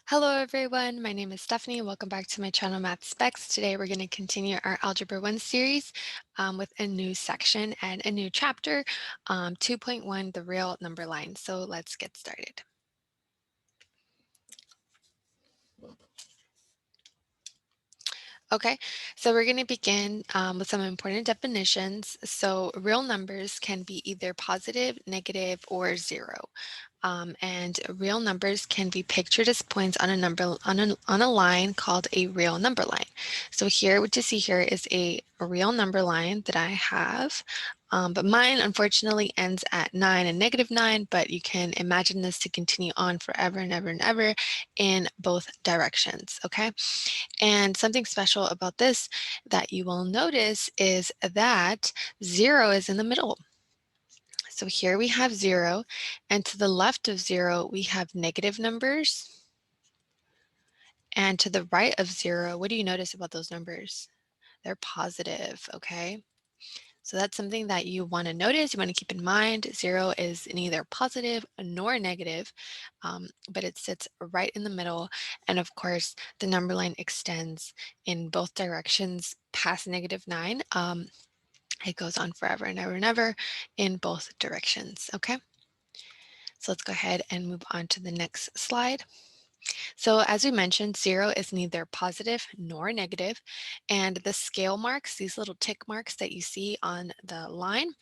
Hello everyone, my name is Stephanie. Welcome back to my channel Math Specs. Today we're going to continue our Algebra 1 series with a new section and a new chapter, 2.1, the real number line. So let's get started. Okay, so we're going to begin with some important definitions. So real numbers can be either positive, negative, or zero. And real numbers can be pictured as points on a number on a line called a real number line. So here, what you see here is a real number line that I have. But mine unfortunately ends at 9 and -9, but you can imagine this to continue on forever and ever and ever in both directions, okay? And something special about this that you will notice is that 0 is in the middle. So here we have 0, and to the left of 0, we have negative numbers. And to the right of 0, what do you notice about those numbers? They're positive, okay? So that's something that you want to notice, you want to keep in mind. 0 is neither positive nor negative, but it sits right in the middle. And of course, the number line extends in both directions past -9. It goes on forever and ever and ever in both directions, okay? So let's go ahead and move on to the next slide. So as we mentioned, 0 is neither positive nor negative, and the scale marks, these little tick marks that you see on the line,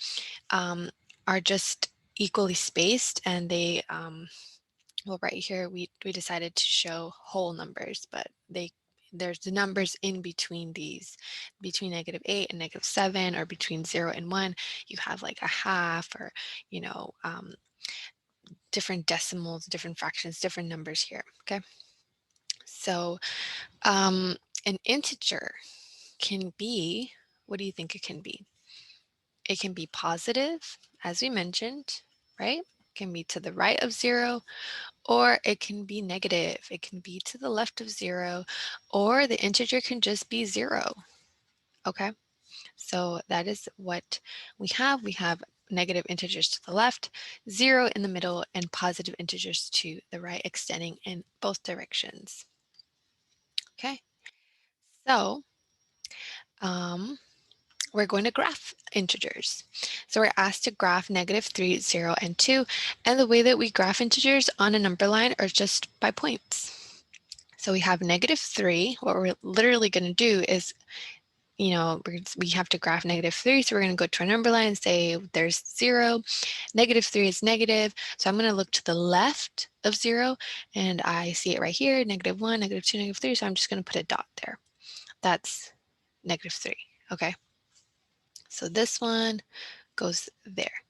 are just equally spaced, and they, well, right here we decided to show whole numbers, but there's the numbers in between these, between -8 and -7, or between 0 and 1, you have like a half, or, you know, different decimals, different fractions, different numbers here, okay? So an integer can be, what do you think it can be? It can be positive, as we mentioned, right? It can be to the right of 0, or it can be negative. It can be to the left of 0, or the integer can just be 0, okay? So that is what we have. We have negative integers to the left, 0 in the middle, and positive integers to the right, extending in both directions. Okay, so we're going to graph integers. So we're asked to graph -3, 0, and 2, and the way that we graph integers on a number line are just by points. So we have -3. What we're literally going to do is, we have to graph -3, so we're going to go to our number line and say there's 0, -3 is negative, so I'm going to look to the left of 0, and I see it right here, -1, -2, -3, so I'm just going to put a dot there. That's -3, okay? So this one goes there.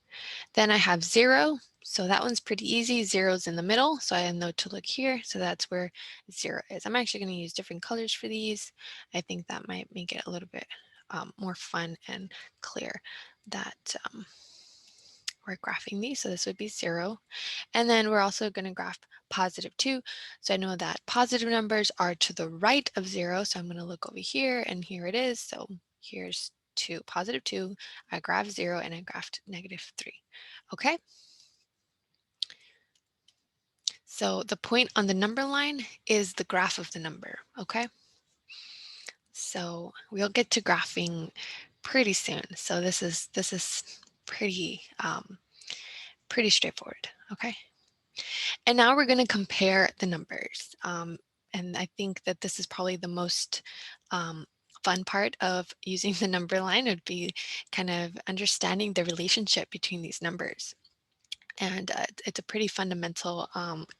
Then I have 0, so that one's pretty easy. 0's in the middle, so I know to look here, so that's where 0 is. I'm actually going to use different colors for these. I think that might make it a little bit more fun and clear that we're graphing these. So this would be 0. And then we're also going to graph +2. So I know that positive numbers are to the right of 0. So I'm going to look over here, and here it is. So here's 2, +2. I graphed 0, and I graphed -3. Okay. So the point on the number line is the graph of the number. Okay. So we'll get to graphing pretty soon. So this is pretty straightforward. Okay. And now we're going to compare the numbers. And I think that this is probably the most fun part of using the number line, would be kind of understanding the relationship between these numbers. And it's a pretty fundamental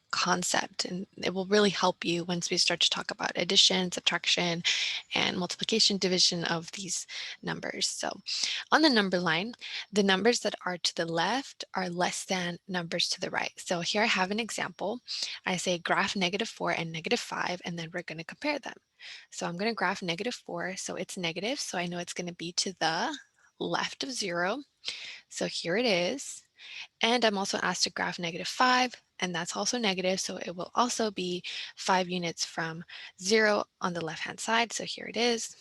concept, and it will really help you once we start to talk about addition, subtraction, and multiplication, division of these numbers. So on the number line, the numbers that are to the left are less than numbers to the right. So here I have an example. I say graph -4 and -5, and then we're going to compare them. So I'm going to graph -4, so it's negative, so I know it's going to be to the left of 0. So here it is. And I'm also asked to graph -5, and that's also negative, so it will also be 5 units from 0 on the left-hand side. So here it is.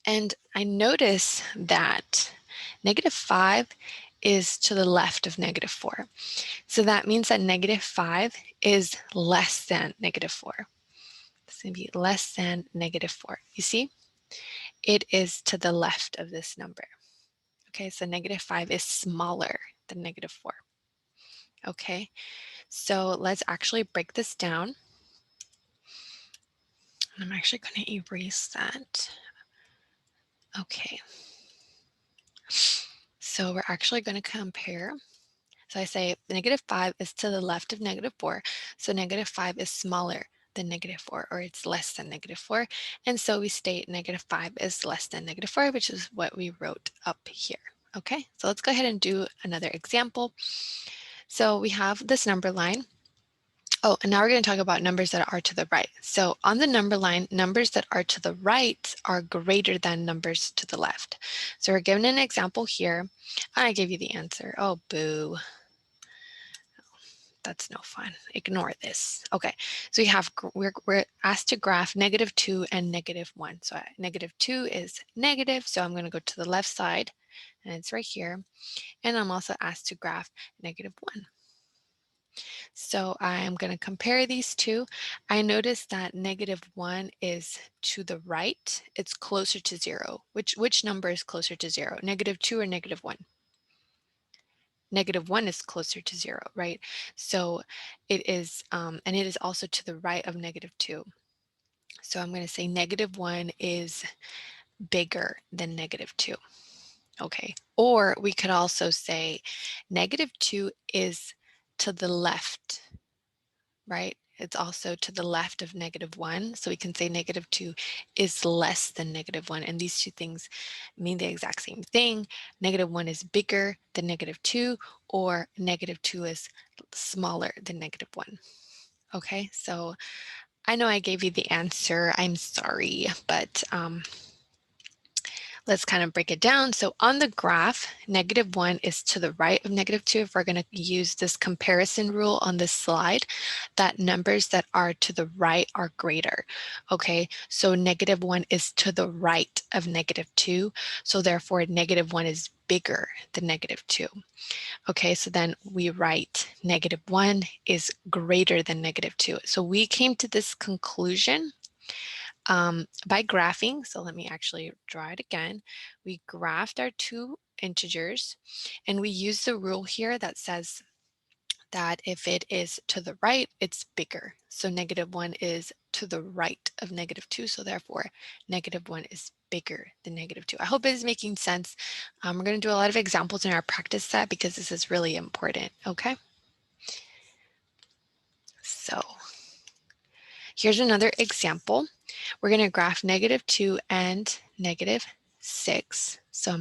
And I notice that -5 is to the left of negative 4. So that means that negative 5 is less than negative 4. It's going to be less than negative 4. You see? It is to the left of this number. Okay, so negative 5 is smaller than negative 4. Okay, so let's actually break this down. I'm actually going to erase that. Okay, so we're actually going to compare. So I say negative 5 is to the left of negative 4. So negative 5 is smaller than negative 4, or it's less than negative 4. And so we state negative 5 is less than negative 4, which is what we wrote up here. Okay, so let's go ahead and do another example. So we have this number line. Oh, and now we're going to talk about numbers that are to the right. So on the number line, numbers that are to the right are greater than numbers to the left. So we're given an example here. I gave you the answer. Oh, boo. That's no fun. Ignore this. Okay, so we're asked to graph negative 2 and negative 1. So negative 2 is negative, so I'm going to go to the left side, and it's right here. And I'm also asked to graph negative 1. So I'm going to compare these two. I notice that negative 1 is to the right. It's closer to 0. Which number is closer to 0? Negative 2 or negative 1? Negative 1 is closer to 0, right? So it is, and it is also to the right of negative 2. So I'm going to say negative 1 is bigger than negative 2. Okay, or we could also say negative 2 is to the left, right? It's also to the left of negative 1. So we can say negative 2 is less than negative 1. And these two things mean the exact same thing. Negative 1 is bigger than negative 2, or negative 2 is smaller than negative 1. Okay, so I know I gave you the answer. I'm sorry, but let's kind of break it down. So on the graph, negative 1 is to the right of negative 2. If we're going to use this comparison rule on this slide, that numbers that are to the right are greater. Okay, so negative 1 is to the right of negative 2. So therefore, negative 1 is bigger than negative 2. Okay, so then we write negative 1 is greater than negative 2. So we came to this conclusion by graphing. So let me actually draw it again. We graphed our two integers, and we use the rule here that says that if it is to the right, it's bigger. So negative 1 is to the right of negative 2. So therefore, negative 1 is bigger than negative 2. I hope it is making sense. We're going to do a lot of examples in our practice set because this is really important. Okay. So here's another example. We're going to graph negative 2 and negative 6. So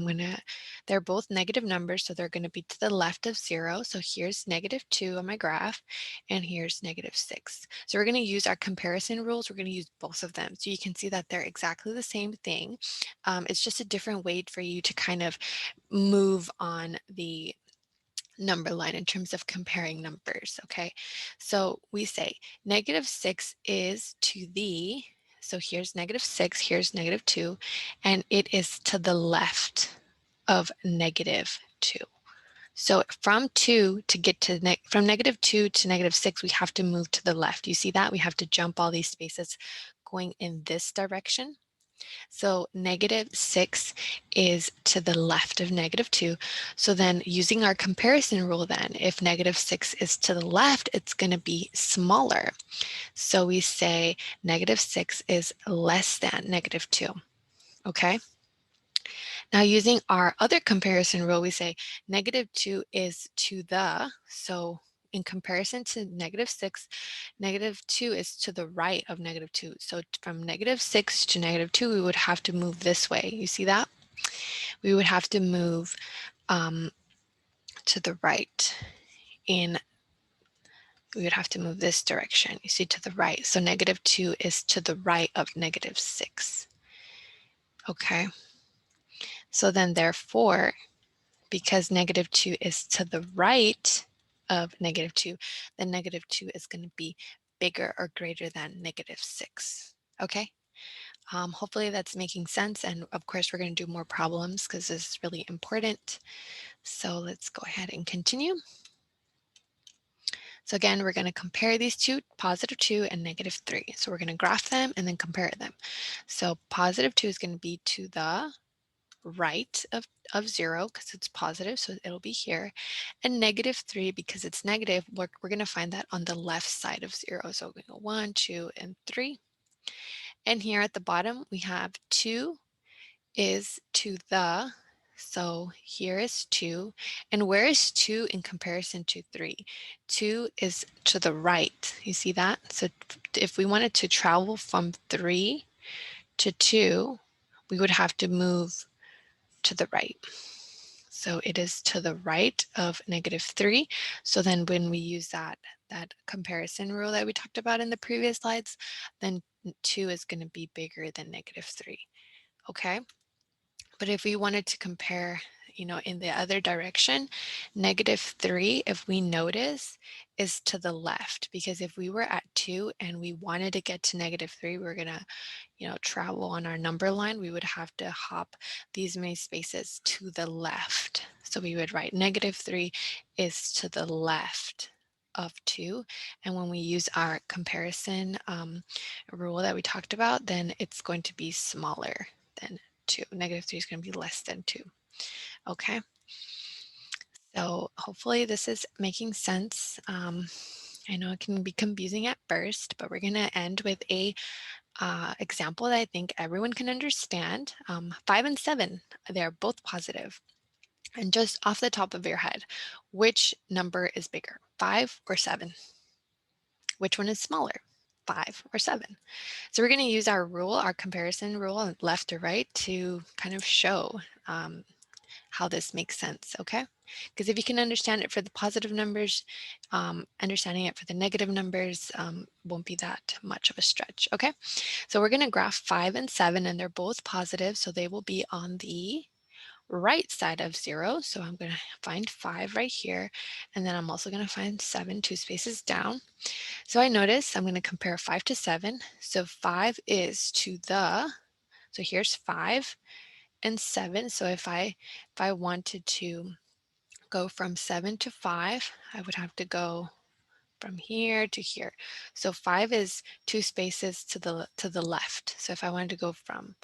they're both negative numbers, so they're going to be to the left of 0. So here's negative 2 on my graph, and here's negative 6. So we're going to use our comparison rules. We're going to use both of them. So you can see that they're exactly the same thing. It's just a different way for you to kind of move on the number line in terms of comparing numbers, okay? So we say negative 6 is to the, so here's negative 6, here's negative 2, and it is to the left of negative 2. So from 2 to get to, from negative 2 to negative 6, we have to move to the left. You see that? We have to jump all these spaces going in this direction. So negative 6 is to the left of negative 2. So then using our comparison rule then, if negative 6 is to the left, it's going to be smaller. So we say negative 6 is less than negative 2. Okay. Now using our other comparison rule, we say negative 2 is to the, so in comparison to negative 6, negative 2 is to the right of negative 2. So from negative 6 to negative 2, we would have to move this way. You see that? We would have to move to the right in, we would have to move this direction. You see, to the right. So negative 2 is to the right of negative 6. Okay. So then therefore, because negative 2 is to the right of negative 2, then negative 2 is going to be bigger or greater than negative 6. Okay? Hopefully that's making sense. And of course, we're going to do more problems because this is really important. So let's go ahead and continue. So again, we're going to compare these two, positive 2 and negative 3. So we're going to graph them and then compare them. So positive 2 is going to be to the right of 0 because it's positive, so it'll be here. And negative 3, because it's negative, we're going to find that on the left side of 0. So we're going to go 1, 2, and 3. And here at the bottom, we have 2 is to the, so here is 2. And where is 2 in comparison to 3? 2 is to the right. You see that? So if we wanted to travel from 3 to 2, we would have to move to the right. So it is to the right of negative 3. So then when we use that comparison rule that we talked about in the previous slides, then 2 is going to be bigger than negative 3. Okay? But if we wanted to compare, in the other direction, negative 3, if we notice, is to the left. Because if we were at 2 and we wanted to get to negative 3, we're going to, travel on our number line. We would have to hop these many spaces to the left. So we would write negative 3 is to the left of 2. And when we use our comparison rule that we talked about, then it's going to be smaller than 2. Negative 3 is going to be less than 2. Okay. So hopefully this is making sense. I know it can be confusing at first, but we're going to end with a example that I think everyone can understand. 5 and 7, they're both positive. And just off the top of your head, which number is bigger, 5 or 7? Which one is smaller, 5 or 7? So we're going to use our rule, our comparison rule, left to right, to kind of show how this makes sense, okay? Because if you can understand it for the positive numbers, understanding it for the negative numbers won't be that much of a stretch, okay? So we're going to graph 5 and 7, and they're both positive, so they will be on the right side of 0. So I'm going to find 5 right here, and then I'm also going to find 7 2 spaces down. So I notice I'm going to compare 5 to 7. So 5 is to the, so here's 5 and 7. So if I wanted to go from 7 to 5, I would have to go from here to here. So 5 is 2 spaces to the left. So if I wanted to go from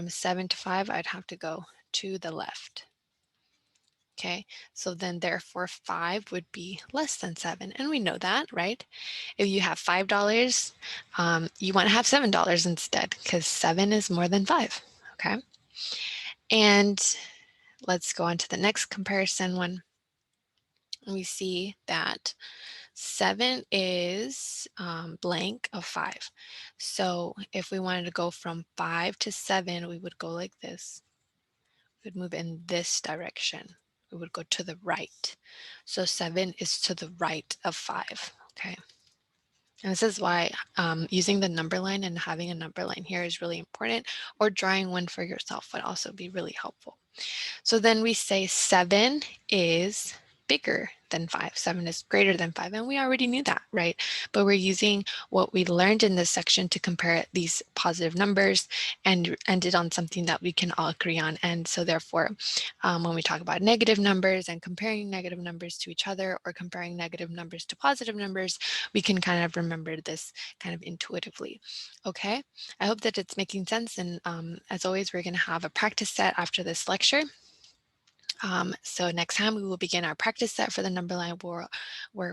7 to 5, I'd have to go to the left. Okay, so then therefore 5 would be less than 7. And we know that, right? If you have $5, you want to have $7 instead because 7 is more than 5. Okay, and let's go on to the next comparison one. We see that 7 is blank of 5. So if we wanted to go from 5 to 7, we would go like this. We would move in this direction. We would go to the right. So 7 is to the right of 5, okay? And this is why using the number line and having a number line here is really important, or drawing one for yourself would also be really helpful. So then we say 7 is bigger than 5. 7 is greater than 5. And we already knew that, right? But we're using what we learned in this section to compare these positive numbers and ended on something that we can all agree on. And so therefore, when we talk about negative numbers and comparing negative numbers to each other or comparing negative numbers to positive numbers, we can kind of remember this kind of intuitively. Okay, I hope that it's making sense. And as always, we're going to have a practice set after this lecture. So next time we will begin our practice set for the number line where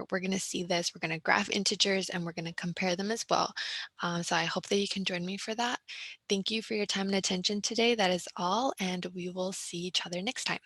we're going to see this. We're going to graph integers and we're going to compare them as well. So I hope that you can join me for that. Thank you for your time and attention today. That is all, and we will see each other next time.